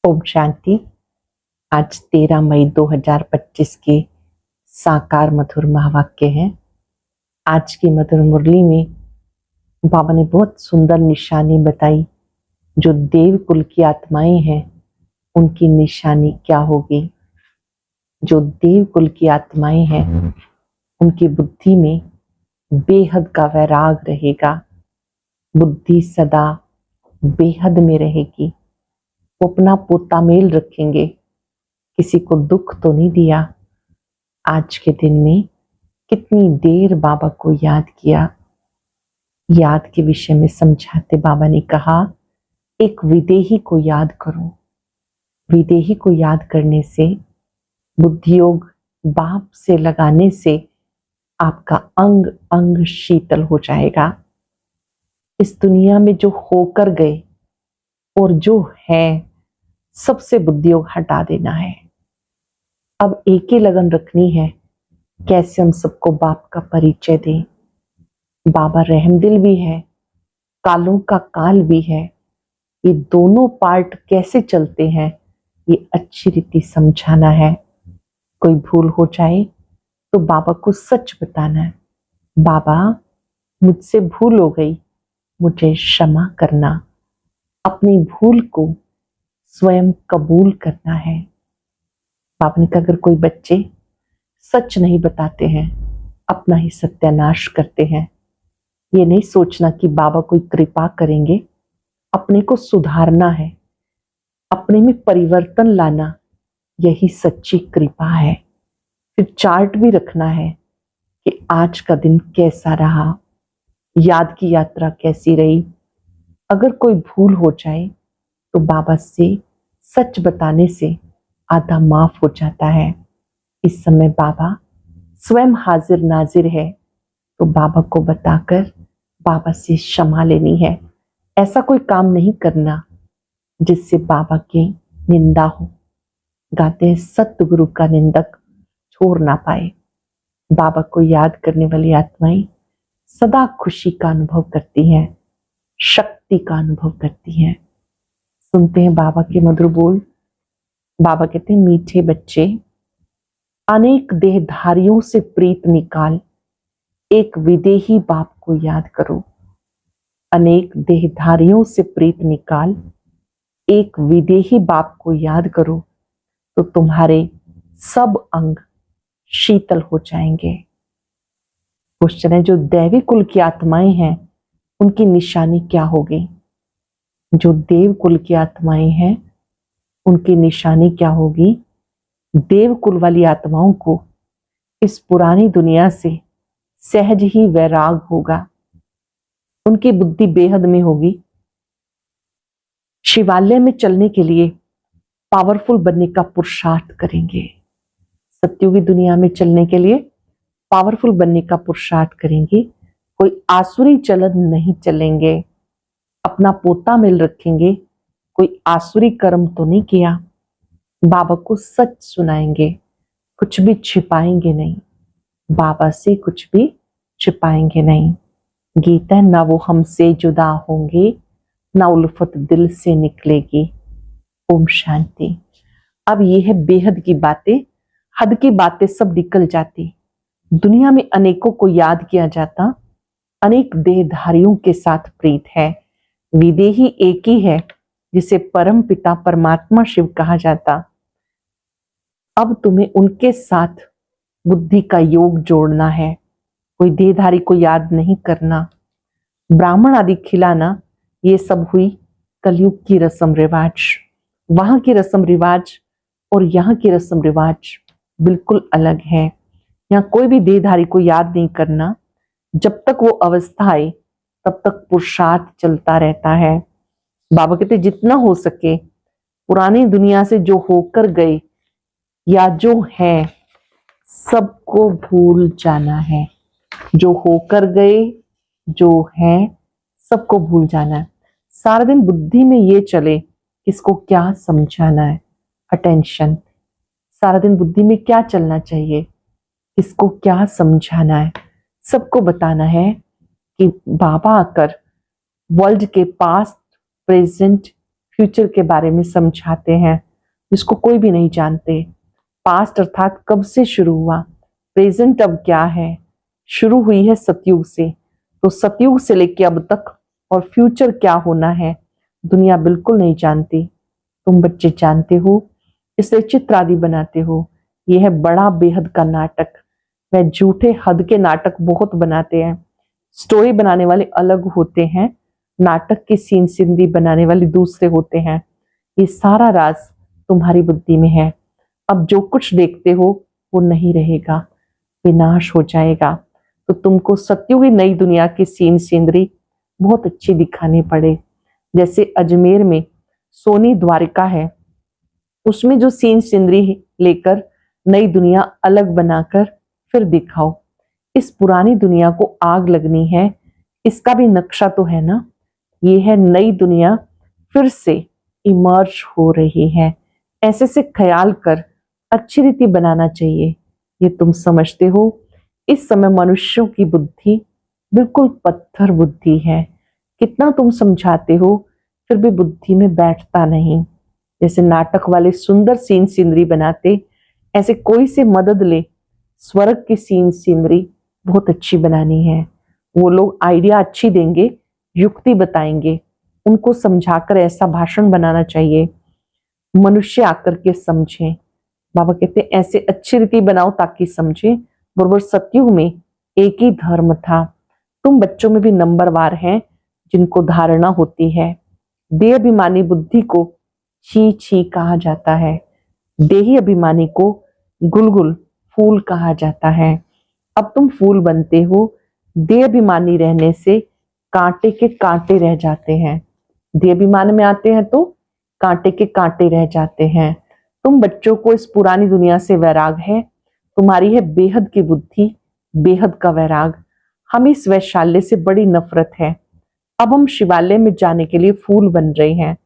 ओम शांति। आज 13 मई 2025 के साकार मधुर महावाक्य हैं। आज की मधुर मुरली में बाबा ने बहुत सुंदर निशानी बताई। जो देव कुल की आत्माएं हैं उनकी निशानी क्या होगी। जो देव कुल की आत्माएं हैं उनकी बुद्धि में बेहद का वैराग रहेगा। बुद्धि सदा बेहद में रहेगी। वो अपना पोता मेल रखेंगे, किसी को दुख तो नहीं दिया। आज के दिन में कितनी देर बाबा को याद किया। याद के विषय में समझाते बाबा ने कहा, एक विदेही को याद करो। विदेही को याद करने से, बुद्धि योग बाप से लगाने से आपका अंग अंग शीतल हो जाएगा। इस दुनिया में जो होकर गए और जो है, सबसे बुद्धि योग हटा देना है। अब एक ही लगन रखनी है, कैसे हम सबको बाप का परिचय दें। बाबा रहमदिल भी है, कालों का काल भी है। ये दोनों पार्ट कैसे चलते हैं, ये अच्छी रीति समझाना है। कोई भूल हो जाए तो बाबा को सच बताना है। बाबा, मुझसे भूल हो गई, मुझे क्षमा करना। अपनी भूल को स्वयं कबूल करना है। बाबा ने कहा, अगर कोई बच्चे सच नहीं बताते हैं, अपना ही सत्यानाश करते हैं। ये नहीं सोचना कि बाबा कोई कृपा करेंगे। अपने को सुधारना है, अपने में परिवर्तन लाना, यही सच्ची कृपा है। फिर चार्ट भी रखना है कि आज का दिन कैसा रहा, याद की यात्रा कैसी रही। अगर कोई भूल हो जाए तो बाबा से सच बताने से आधा माफ हो जाता है। इस समय बाबा स्वयं हाजिर नाजिर है, तो बाबा को बताकर बाबा से क्षमा लेनी है। ऐसा कोई काम नहीं करना जिससे बाबा की निंदा हो। गाते हैं, सतगुरु का निंदक छोड़ ना पाए। बाबा को याद करने वाली आत्माएं सदा खुशी का अनुभव करती हैं, शक्ति का अनुभव करती हैं। सुनते हैं बाबा के मधुर बोल। बाबा कहते हैं, मीठे बच्चे, अनेक देहधारियों से प्रीत निकाल, एक विदेही बाप को याद करो। अनेक देहधारियों से प्रीत निकाल, एक विदेही बाप को याद करो, तो तुम्हारे सब अंग शीतल हो जाएंगे। क्वेश्चन है, जो दैवी कुल की आत्माएं हैं उनकी निशानी क्या होगी। जो देव कुल की आत्माएं हैं उनकी निशानी क्या होगी। देव कुल वाली आत्माओं को इस पुरानी दुनिया से सहज ही वैराग होगा। उनकी बुद्धि बेहद में होगी। शिवालय में चलने के लिए पावरफुल बनने का पुरुषार्थ करेंगे। सत्युगी दुनिया में चलने के लिए पावरफुल बनने का पुरुषार्थ करेंगे। कोई आसुरी चलन नहीं चलेंगे। अपना पोता मेल रखेंगे। कोई आसुरी कर्म तो नहीं किया। बाबा को सच सुनाएंगे, कुछ भी छिपाएंगे नहीं। बाबा से कुछ भी छिपाएंगे नहीं। गीता, ना वो हमसे जुदा होंगे, ना उल्फत दिल से निकलेगी। ओम शांति। अब ये है बेहद की बातें, हद की बातें सब निकल जाती। दुनिया में अनेकों को याद किया जाता, अनेक देहधारियों के साथ प्रीत है। विदेही एक ही है जिसे परम पिता परमात्मा शिव कहा जाता। अब तुम्हें उनके साथ बुद्धि का योग जोड़ना है। कोई देहधारी को याद नहीं करना। ब्राह्मण आदि खिलाना, ये सब हुई कलयुग की रस्म रिवाज। वहां की रस्म रिवाज और यहाँ की रस्म रिवाज बिल्कुल अलग है। यहाँ कोई भी देहधारी को याद नहीं करना। जब तक वो अवस्था आए तब तक पुरुषार्थ चलता रहता है। बाबा कहते, जितना हो सके पुरानी दुनिया से जो होकर गए या जो है, सबको भूल जाना है। जो होकर गए, जो है, सबको भूल जाना है। सारा दिन बुद्धि में ये चले, किसको क्या समझाना है। अटेंशन। सारा दिन बुद्धि में क्या चलना चाहिए, किसको क्या समझाना है। सबको बताना है कि बाबा आकर वर्ल्ड के पास्ट, प्रेजेंट, फ्यूचर के बारे में समझाते हैं जिसको कोई भी नहीं जानते। पास्ट अर्थात कब से शुरू हुआ, प्रेजेंट अब क्या है। शुरू हुई है सतयुग से, तो सतयुग से लेके अब तक और फ्यूचर क्या होना है दुनिया बिल्कुल नहीं जानती। तुम बच्चे जानते हो, इसलिए चित्र आदि बनाते हो। यह है बड़ा बेहद का नाटक। वह झूठे हद के नाटक बहुत बनाते हैं। स्टोरी बनाने वाले अलग होते हैं, नाटक की सीन सिंदरी बनाने वाले दूसरे होते हैं। ये सारा राज तुम्हारी बुद्धि में है। अब जो कुछ देखते हो वो नहीं रहेगा, विनाश हो जाएगा। तो तुमको सत्युगी नई दुनिया की सीन सिंदरी बहुत अच्छी दिखानी पड़े। जैसे अजमेर में सोनी द्वारिका है, उसमें जो सीन सिंदरी लेकर नई दुनिया अलग बनाकर फिर दिखाओ। इस पुरानी दुनिया को आग लगनी है, इसका भी नक्शा तो है ना। ये है नई दुनिया फिर से इमर्ज हो रही है, ऐसे से ख्याल कर अच्छी रीति बनाना चाहिए। ये तुम समझते हो। इस समय मनुष्यों की बुद्धि बिल्कुल पत्थर बुद्धि है। कितना तुम समझाते हो फिर भी बुद्धि में बैठता नहीं। जैसे नाटक वाले सुंदर सीन सीनरी बनाते, ऐसे कोई से मदद ले। स्वर्ग की सीन सीनरी बहुत अच्छी बनानी है। वो लोग आइडिया अच्छी देंगे, युक्ति बताएंगे, उनको समझाकर ऐसा भाषण बनाना चाहिए मनुष्य आकर के समझे। बाबा कहते ऐसे अच्छी रीति बनाओ ताकि समझे। बरोबर सतयुग में एक ही धर्म था। तुम बच्चों में भी नंबरवार हैं जिनको धारणा होती है। देह अभिमानी बुद्धि को छी छी कहा जाता है, देही अभिमानी को गुलगुल फूल कहा जाता है। अब तुम फूल बनते हो। देह अभिमानी रहने से कांटे के कांटे रह जाते हैं। देह अभिमान में आते हैं तो कांटे के कांटे रह जाते हैं। तुम बच्चों को इस पुरानी दुनिया से वैराग है, तुम्हारी है बेहद की बुद्धि, बेहद का वैराग। हम इस वैशाल्य से बड़ी नफरत है। अब हम शिवालय में जाने के लिए फूल बन रहे हैं।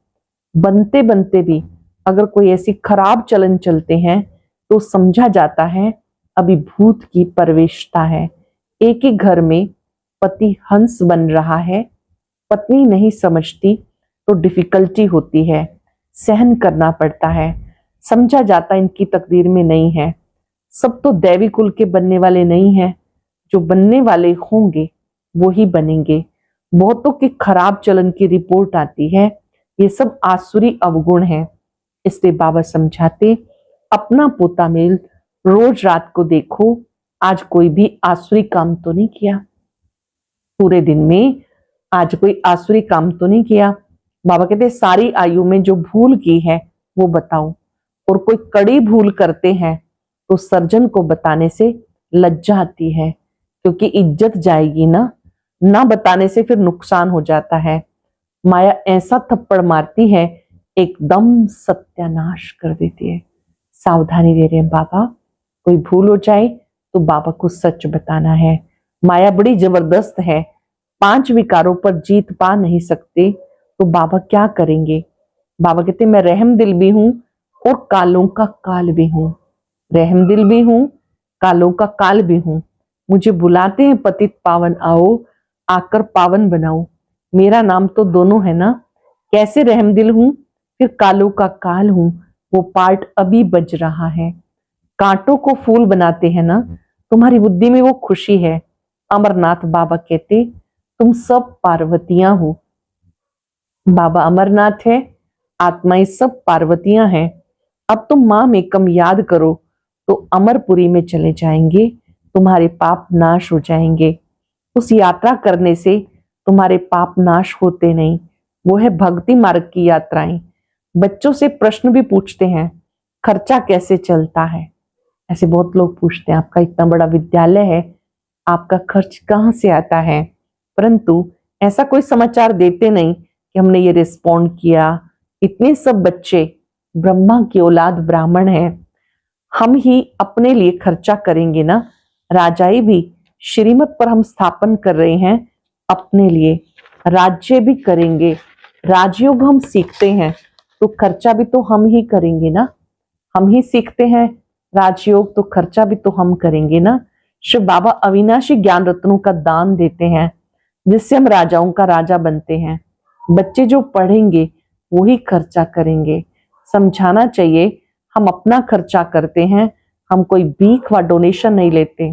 बनते बनते भी अगर कोई ऐसी खराब चलन चलते हैं तो समझा जाता है अभी भूत की प्रवेशता है। एक ही घर में पति हंस बन रहा है, पत्नी नहीं समझती तो डिफिकल्टी होती है, सहन करना पड़ता है। समझा जाता इनकी तकदीर में नहीं है। सब तो दैवी कुल के बनने वाले नहीं हैं, जो बनने वाले होंगे वो ही बनेंगे। बहुतों की खराब चलन की रिपोर्ट आती है, ये सब आसुरी अवगुण है। इसलिए बाबा समझाते अपना पोता मेल रोज रात को देखो, आज कोई भी आसुरी काम तो नहीं किया, पूरे दिन में आज कोई आसुरी काम तो नहीं किया। बाबा कहते सारी आयु में जो भूल की है वो बताओ, और कोई कड़ी भूल करते हैं तो सर्जन को बताने से लज्जा आती है, क्योंकि इज्जत जाएगी ना बताने से फिर नुकसान हो जाता है। माया ऐसा थप्पड़ मारती है, एकदम सत्यानाश कर देती है। सावधानी दे रहे हैं बाबा, कोई भूल हो जाए तो बाबा को सच बताना है। माया बड़ी जबरदस्त है, 5 विकारों पर जीत पा नहीं सकते तो बाबा क्या करेंगे। बाबा कहते मैं रहम दिल भी हूं और कालों का काल भी हूं। रहम दिल भी हूं, कालों का काल भी हूं। मुझे बुलाते हैं पतित पावन आओ, आकर पावन बनाओ। मेरा नाम तो दोनों है ना। कैसे रहम दिल हूं फिर कालों का काल हूं, वो पार्ट अभी बज रहा है। कांटों को फूल बनाते हैं ना, तुम्हारी बुद्धि में वो खुशी है। अमरनाथ बाबा कहते तुम सब पार्वतियां हो। बाबा अमरनाथ है, आत्माएं सब पार्वतियां हैं। अब तुम मां मेकम याद करो तो अमरपुरी में चले जाएंगे, तुम्हारे पाप नाश हो जाएंगे। उस यात्रा करने से तुम्हारे पाप नाश होते नहीं, वो है भक्ति मार्ग की यात्राएं। बच्चों से प्रश्न भी पूछते हैं, खर्चा कैसे चलता है। ऐसे बहुत लोग पूछते हैं, आपका इतना बड़ा विद्यालय है, आपका खर्च कहाँ से आता है। परंतु ऐसा कोई समाचार देते नहीं कि हमने ये रिस्पॉन्ड किया। इतने सब बच्चे ब्रह्मा की औलाद ब्राह्मण हैं, हम ही अपने लिए खर्चा करेंगे ना। राजाई भी श्रीमत पर हम स्थापन कर रहे हैं, अपने लिए राज्य भी करेंगे। राजयोग हम सीखते हैं तो खर्चा भी तो हम ही करेंगे ना। हम ही सीखते हैं राजयोग, तो खर्चा भी तो हम करेंगे ना। शिव बाबा अविनाशी ज्ञान रत्नों का दान देते हैं, जिससे हम राजाओं का राजा बनते हैं। बच्चे जो पढ़ेंगे वही खर्चा करेंगे। समझाना चाहिए हम अपना खर्चा करते हैं, हम कोई भीख व डोनेशन नहीं लेते।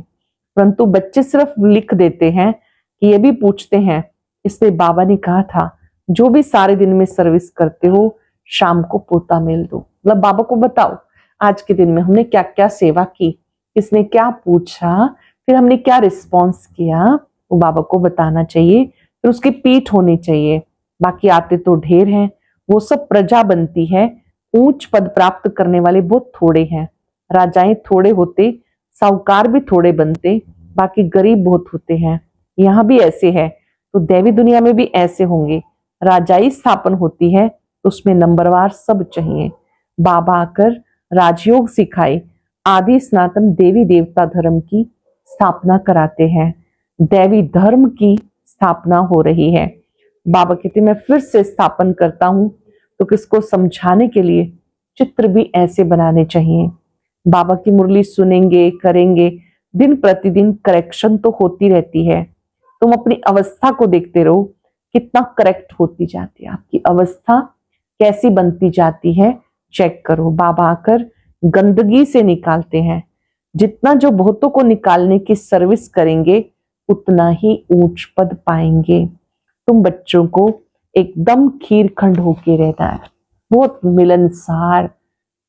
परंतु बच्चे सिर्फ लिख देते हैं कि ये भी पूछते हैं, इसलिए बाबा ने कहा था जो भी सारे दिन में सर्विस करते हो शाम को पोता मेल दो। मतलब बाबा को बताओ आज के दिन में हमने क्या क्या सेवा की, किसने क्या पूछा, फिर हमने क्या रिस्पॉन्स किया, वो बाबा को बताना चाहिए। फिर उसकी पीठ होनी चाहिए। बाकी आते तो ढेर हैं, वो सब प्रजा बनती है। ऊंच पद प्राप्त करने वाले बहुत थोड़े हैं। राजाएं थोड़े होते, साहूकार भी थोड़े बनते, बाकी गरीब बहुत होते हैं। यहाँ भी ऐसे है तो दैवी दुनिया में भी ऐसे होंगे। राजाई स्थापन होती है तो उसमें नंबरवार सब चाहिए। बाबा आकर राजयोग सिखाए, आदि सनातन देवी देवता धर्म की स्थापना कराते हैं। दैवी धर्म की स्थापना हो रही है। बाबा कहते मैं फिर से स्थापन करता हूं, तो किसको समझाने के लिए चित्र भी ऐसे बनाने चाहिए। बाबा की मुरली सुनेंगे, करेंगे, दिन प्रतिदिन करेक्शन तो होती रहती है। तुम अपनी अवस्था को देखते रहो, कितना करेक्ट होती जाती है, आपकी अवस्था कैसी बनती जाती है, चेक करो। बाबा आकर गंदगी से निकालते हैं। जितना जो बहुतों को निकालने की सर्विस करेंगे उतना ही ऊंच पद पाएंगे। तुम बच्चों को एकदम खीरखंड होके रहना है, बहुत मिलनसार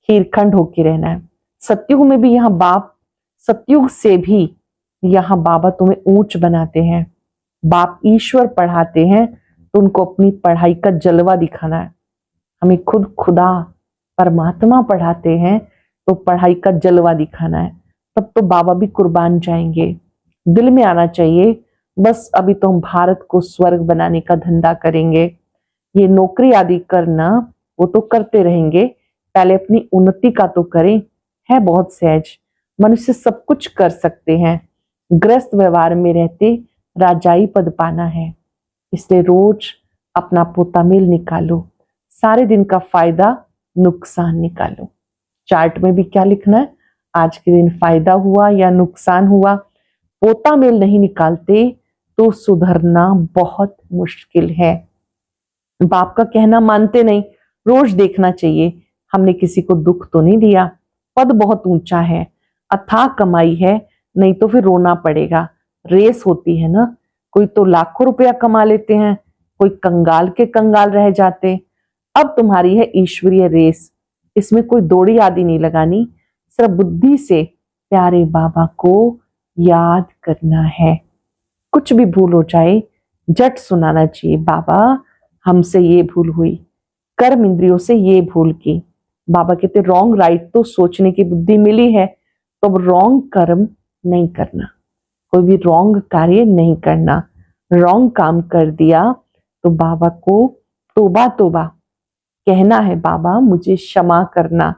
खीरखंड होके रहना है। सतयुग में भी यहाँ बाप, सतयुग से भी यहाँ बाबा तुम्हें ऊंच बनाते हैं। बाप ईश्वर पढ़ाते हैं तो उनको अपनी पढ़ाई का जलवा दिखाना है। हमें खुद खुदा परमात्मा पढ़ाते हैं तो पढ़ाई का जलवा दिखाना है, तब तो बाबा भी कुर्बान जाएंगे। दिल में आना चाहिए बस अभी तो हम भारत को स्वर्ग बनाने का धंधा करेंगे। ये नौकरी आदि करना वो तो करते रहेंगे, पहले अपनी उन्नति का तो करें। है बहुत सहज, मनुष्य सब कुछ कर सकते हैं। ग्रस्त व्यवहार में रहते राजाई पद पाना है, इसलिए रोज अपना पोता मेल निकालो, सारे दिन का फायदा नुकसान निकालो। चार्ट में भी क्या लिखना है, आज के दिन फायदा हुआ या नुकसान हुआ। पोता मेल नहीं निकालते तो सुधरना बहुत मुश्किल है। बाप का कहना मानते नहीं, रोज देखना चाहिए हमने किसी को दुख तो नहीं दिया। पद बहुत ऊंचा है, अथाह कमाई है, नहीं तो फिर रोना पड़ेगा। रेस होती है ना, कोई तो लाखों रुपया कमा लेते हैं, कोई कंगाल के कंगाल रह जाते। अब तुम्हारी है ईश्वरीय रेस, इसमें कोई दौड़ी आदि नहीं लगानी, सिर्फ बुद्धि से प्यारे बाबा को याद करना है। कुछ भी भूल हो जाए झट सुनाना चाहिए, बाबा हमसे ये भूल हुई, कर्म इंद्रियों से ये भूल की। बाबा कहते रॉन्ग राइट तो सोचने की बुद्धि मिली है, तो अब रॉन्ग कर्म नहीं करना, कोई भी रॉन्ग कार्य नहीं करना। रॉन्ग काम कर दिया तो बाबा को तोबा तोबा कहना है, बाबा मुझे क्षमा करना,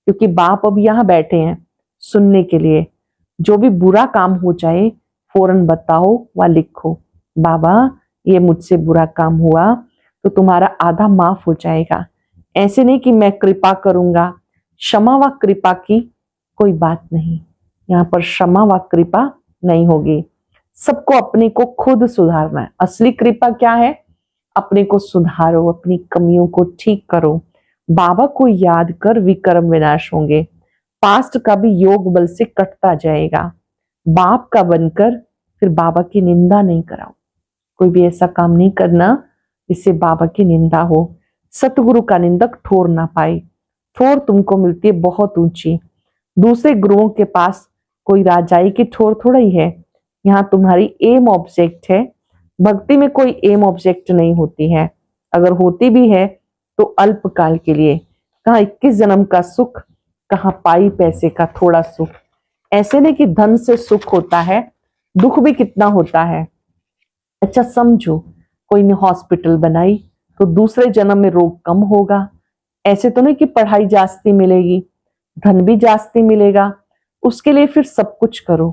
क्योंकि बाप अब यहाँ बैठे हैं सुनने के लिए। जो भी बुरा काम हो जाए फौरन बताओ व लिखो, बाबा ये मुझसे बुरा काम हुआ तो तुम्हारा आधा माफ हो जाएगा। ऐसे नहीं कि मैं कृपा करूंगा, क्षमा व कृपा की कोई बात नहीं, यहाँ पर क्षमा व कृपा नहीं होगी। सबको अपने को खुद सुधारना है। असली कृपा क्या है, अपने को सुधारो, अपनी कमियों को ठीक करो। बाबा को याद कर विकर्म विनाश होंगे, पास्ट का भी योग बल से कटता जाएगा। बाप का बनकर फिर बाबा की निंदा नहीं कराओ, कोई भी ऐसा काम नहीं करना जिससे बाबा की निंदा हो। सतगुरु का निंदक ठोर ना पाए, ठोर तुमको मिलती है बहुत ऊंची। दूसरे गुरुओं के पास कोई राजाई की ठोर थोड़ा ही है, यहाँ तुम्हारी एम ऑब्जेक्ट है। भक्ति में कोई एम ऑब्जेक्ट नहीं होती है, अगर होती भी है तो अल्पकाल के लिए। कहाँ 21 जन्म का सुख, कहाँ पाई पैसे का थोड़ा सुख। ऐसे नहीं कि धन से सुख होता है, दुख भी कितना होता है। अच्छा समझो, कोई ने हॉस्पिटल बनाई तो दूसरे जन्म में रोग कम होगा। ऐसे तो नहीं कि पढ़ाई जास्ती मिलेगी, धन भी जास्ती मिलेगा, उसके लिए फिर सब कुछ करो।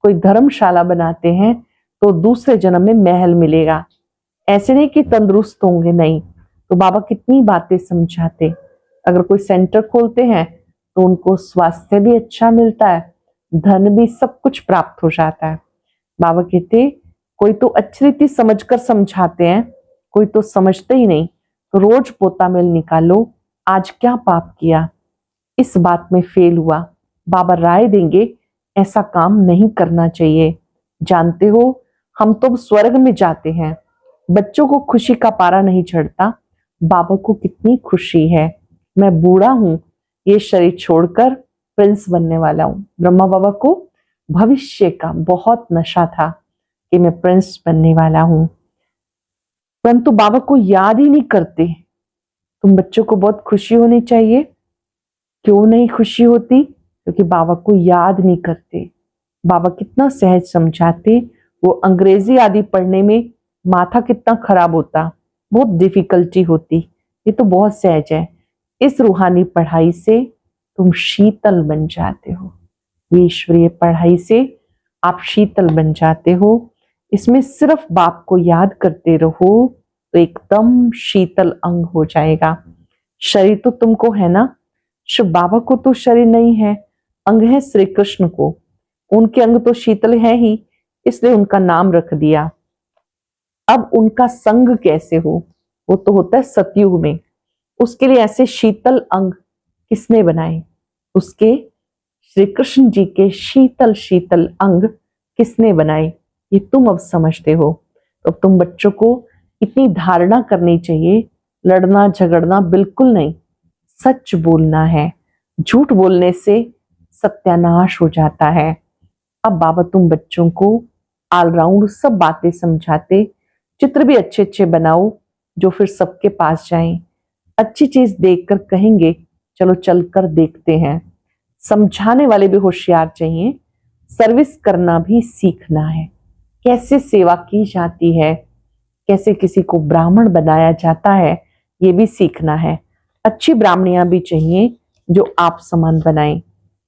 कोई धर्मशाला बनाते हैं तो दूसरे जन्म में महल मिलेगा। ऐसे नहीं कि तंदुरुस्त होंगे, नहीं। तो बाबा कितनी बातें समझाते। अगर कोई सेंटर खोलते हैं तो उनको स्वास्थ्य भी अच्छा मिलता है, धन भी, सब कुछ प्राप्त हो जाता है। बाबा कहते कोई तो अच्छी रीति समझकर समझाते हैं, कोई तो समझते ही नहीं, तो रोज पोता मेल निकालो, आज क्या पाप किया, इस बात में फेल हुआ, बाबा राय देंगे ऐसा काम नहीं करना चाहिए। जानते हो हम तो स्वर्ग में जाते हैं। बच्चों को खुशी का पारा नहीं चढ़ता, बाबा को कितनी खुशी है। मैं बूढ़ा हूं, ये शरीर छोड़कर प्रिंस बनने वाला हूं। ब्रह्मा बाबा को भविष्य का बहुत नशा था कि मैं प्रिंस बनने वाला हूं, परंतु बाबा को याद ही नहीं करते। तुम बच्चों को बहुत खुशी होनी चाहिए। क्यों नहीं खुशी होती? क्योंकि बाबा को याद नहीं करते। बाबा कितना सहज समझाते, वो अंग्रेजी आदि पढ़ने में माथा कितना खराब होता, बहुत डिफिकल्टी होती। ये तो बहुत सहज है। इस रूहानी पढ़ाई से तुम शीतल बन जाते हो। ये ईश्वरीय पढ़ाई से आप शीतल बन जाते हो। इसमें सिर्फ बाप को याद करते रहो तो एकदम शीतल अंग हो जाएगा। शरीर तो तुमको है ना, शिव बाबा को तो शरीर नहीं है, अंग है श्री कृष्ण को। उनके अंग तो शीतल है ही, इसलिए उनका नाम रख दिया। अब उनका संग कैसे हो? वो तो होता है सतयुग में। उसके लिए ऐसे शीतल अंग किसने बनाए? उसके श्री कृष्ण जी के शीतल शीतल अंग किसने बनाए? ये तुम अब समझते हो। तो तुम बच्चों को इतनी धारणा करनी चाहिए, लड़ना झगड़ना बिल्कुल नहीं, सच बोलना है। झूठ बोलने से सत्यानाश हो जाता है। अब बाबा तुम बच्चों को ऑलराउंड सब बातें समझाते, चित्र भी अच्छे अच्छे बनाओ जो फिर सबके पास जाएं। अच्छी चीज देखकर कहेंगे चलो चलकर देखते हैं। समझाने वाले भी होशियार चाहिए। सर्विस करना भी सीखना है, कैसे सेवा की जाती है, कैसे किसी को ब्राह्मण बनाया जाता है, ये भी सीखना है। अच्छी ब्राह्मणियां भी चाहिए जो आप समान बनाएं।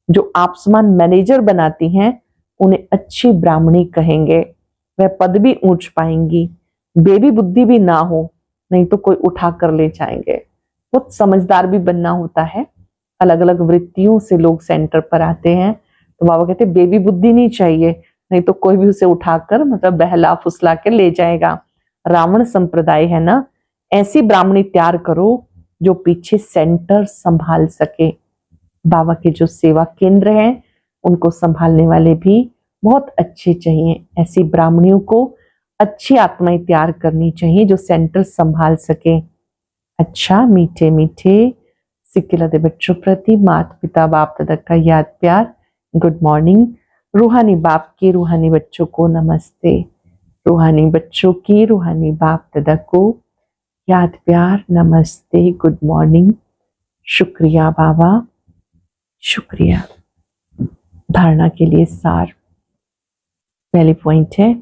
जो आप समान मैनेजर बनाती हैं उन्हें अच्छी ब्राह्मणी कहेंगे। वह पद भी ऊंच पाएंगी। बेबी बुद्धि भी ना हो, नहीं तो कोई उठा कर ले जाएंगे। बहुत समझदार भी बनना होता है। अलग अलग वृत्तियों से लोग सेंटर पर आते हैं, तो बाबा कहते बेबी बुद्धि नहीं चाहिए, नहीं तो कोई भी उसे उठाकर मतलब बहला फुसला के ले जाएगा। रावण संप्रदाय है ना, ऐसी ब्राह्मणी तैयार करो जो पीछे सेंटर संभाल सके। बाबा के जो सेवा केंद्र हैं उनको संभालने वाले भी बहुत अच्छे चाहिए। ऐसी ब्राह्मणियों को अच्छी आत्माएं तैयार करनी चाहिए जो सेंटर संभाल सके। अच्छा, मीठे मीठे सिक्किलते बच्चों प्रति माता पिता बाप दादा का याद प्यार, गुड मॉर्निंग। रूहानी बाप के रूहानी बच्चों को नमस्ते। रूहानी बच्चों की रूहानी बाप दादा को याद प्यार, नमस्ते, गुड मॉर्निंग। शुक्रिया बाबा, शुक्रिया। धारणा के लिए सार। पहले पॉइंट है,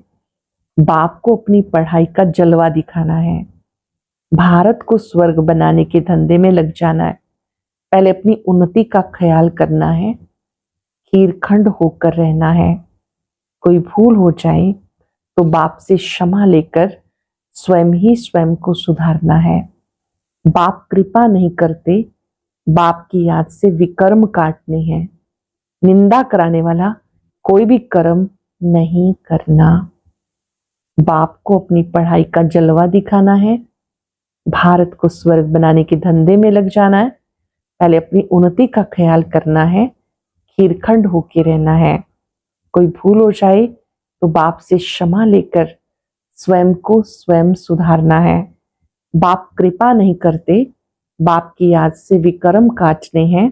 बाप को अपनी पढ़ाई का जलवा दिखाना है। भारत को स्वर्ग बनाने के धंधे में लग जाना है। पहले अपनी उन्नति का ख्याल करना है, हीरखंड होकर रहना है। कोई भूल हो जाए तो बाप से क्षमा लेकर स्वयं ही स्वयं को सुधारना है। बाप कृपा नहीं करते, बाप की याद से विकर्म काटने हैं। निंदा कराने वाला कोई भी कर्म नहीं करना। बाप को अपनी पढ़ाई का जलवा दिखाना है, भारत को स्वर्ग बनाने के धंधे में लग जाना है। पहले अपनी उन्नति का ख्याल करना है, खीरखंड होके रहना है। कोई भूल हो जाए तो बाप से क्षमा लेकर स्वयं को स्वयं सुधारना है। बाप कृपा नहीं करते, बाप की याद से विकर्म काटने हैं।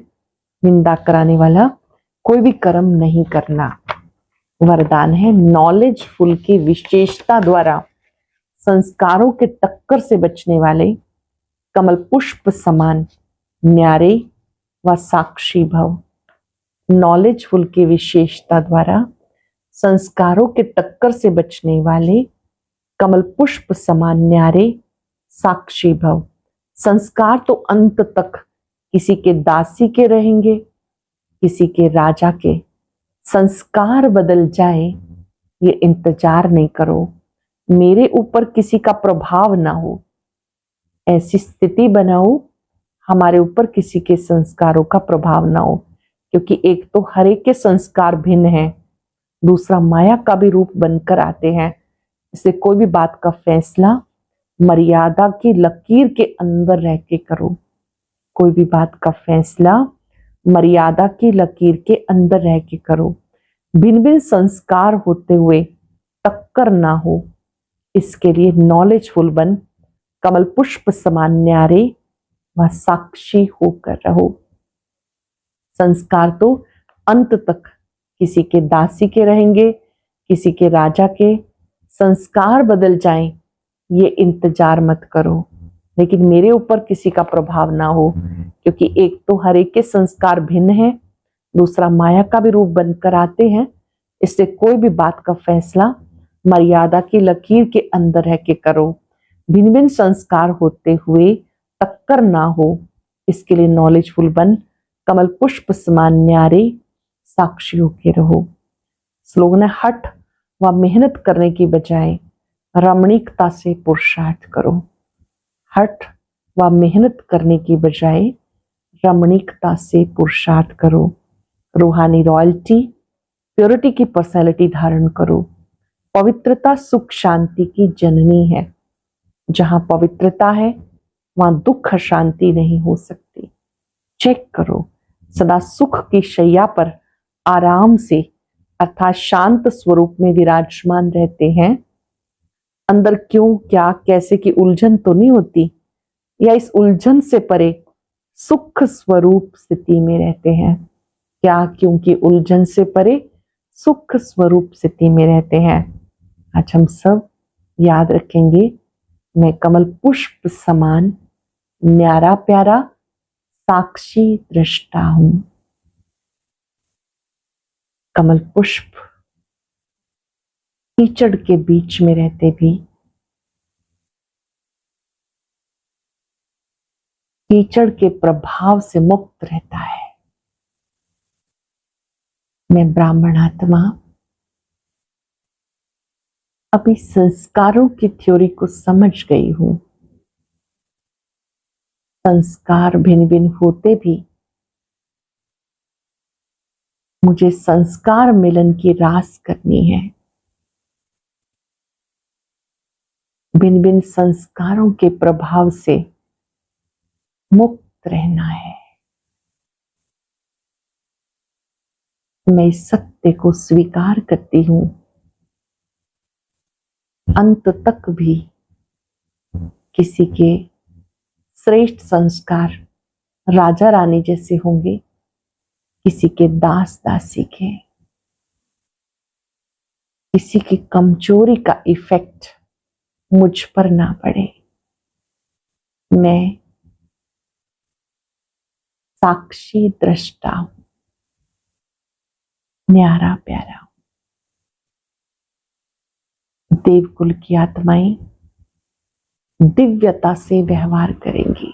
निंदा कराने वाला कोई भी कर्म नहीं करना। वरदान है, नॉलेजफुल की विशेषता द्वारा संस्कारों के टक्कर से बचने वाले कमल पुष्प समान न्यारे व साक्षी भव। नॉलेजफुल की विशेषता द्वारा संस्कारों के टक्कर से बचने वाले कमल पुष्प समान न्यारे साक्षी भव। संस्कार तो अंत तक किसी के दासी के रहेंगे, किसी के राजा के। संस्कार बदल जाए ये इंतजार नहीं करो, मेरे ऊपर किसी का प्रभाव ना हो, ऐसी स्थिति बनाओ हमारे ऊपर किसी के संस्कारों का प्रभाव ना हो। क्योंकि एक तो हर एक के संस्कार भिन्न हैं, दूसरा माया का भी रूप बनकर आते हैं। इसलिए कोई भी बात का फैसला मर्यादा की लकीर के अंदर रह के करो। कोई भी बात का फैसला मर्यादा की लकीर के अंदर रह के करो। भिन्न भिन्न संस्कार होते हुए टक्कर ना हो, इसके लिए नॉलेजफुल बन कमल पुष्प समान न्यारे व साक्षी होकर रहो। संस्कार तो अंत तक किसी के दासी के रहेंगे, किसी के राजा के। संस्कार बदल जाएं ये इंतजार मत करो, लेकिन मेरे ऊपर किसी का प्रभाव ना हो, क्योंकि एक तो हर एक के संस्कार भिन्न है, दूसरा माया का भी रूप बनकर आते हैं। इसलिए कोई भी बात का फैसला मर्यादा की लकीर के अंदर रह के करो। भिन्न भिन्न संस्कार होते हुए टक्कर ना हो, इसके लिए नॉलेजफुल बन कमल पुष्प समान न्यारे साक्षी होके रहो। स्लोगन है, हठ व मेहनत करने की बजाय रमणीकता से पुरुषार्थ करो। हठ व मेहनत करने की बजाय रमणीकता से पुरुषार्थ करो। रूहानी रॉयल्टी, प्योरिटी की पर्सनैलिटी धारण करो। पवित्रता सुख शांति की जननी है। जहां पवित्रता है वहां दुख शांति नहीं हो सकती। चेक करो, सदा सुख की शैया पर आराम से अर्थात शांत स्वरूप में विराजमान रहते हैं। अंदर क्यों क्या कैसे की उलझन तो नहीं होती, या इस उलझन से परे सुख स्वरूप स्थिति में रहते हैं। क्या क्यों की उलझन से परे सुख स्वरूप स्थिति में रहते हैं। आज हम सब याद रखेंगे, मैं कमल पुष्प समान न्यारा प्यारा साक्षी दृष्टा हूं। कमल पुष्प कीचड़ के बीच में रहते भी कीचड़ के प्रभाव से मुक्त रहता है। मैं ब्राह्मण आत्मा अभी संस्कारों की थ्योरी को समझ गई हूं। संस्कार भिन्न भिन्न होते भी मुझे संस्कार मिलन की रास करनी है। भिन्न भिन्न संस्कारों के प्रभाव से मुक्त रहना है। मैं इस सत्य को स्वीकार करती हूं। अंत तक भी किसी के श्रेष्ठ संस्कार राजा रानी जैसे होंगे, किसी के दास दासी के। किसी की कमजोरी का इफेक्ट मुझ पर ना पड़े। मैं साक्षी दृष्टा हूं, न्यारा प्यारा हूं। देवकुल की आत्माएं दिव्यता से व्यवहार करेंगी।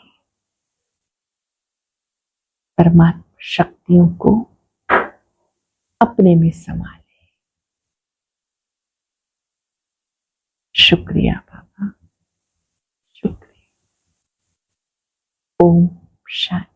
परमात्मा शक्तियों को अपने में संभाले। शुक्रिया बाबा, शुक्रिया। ओम शांति।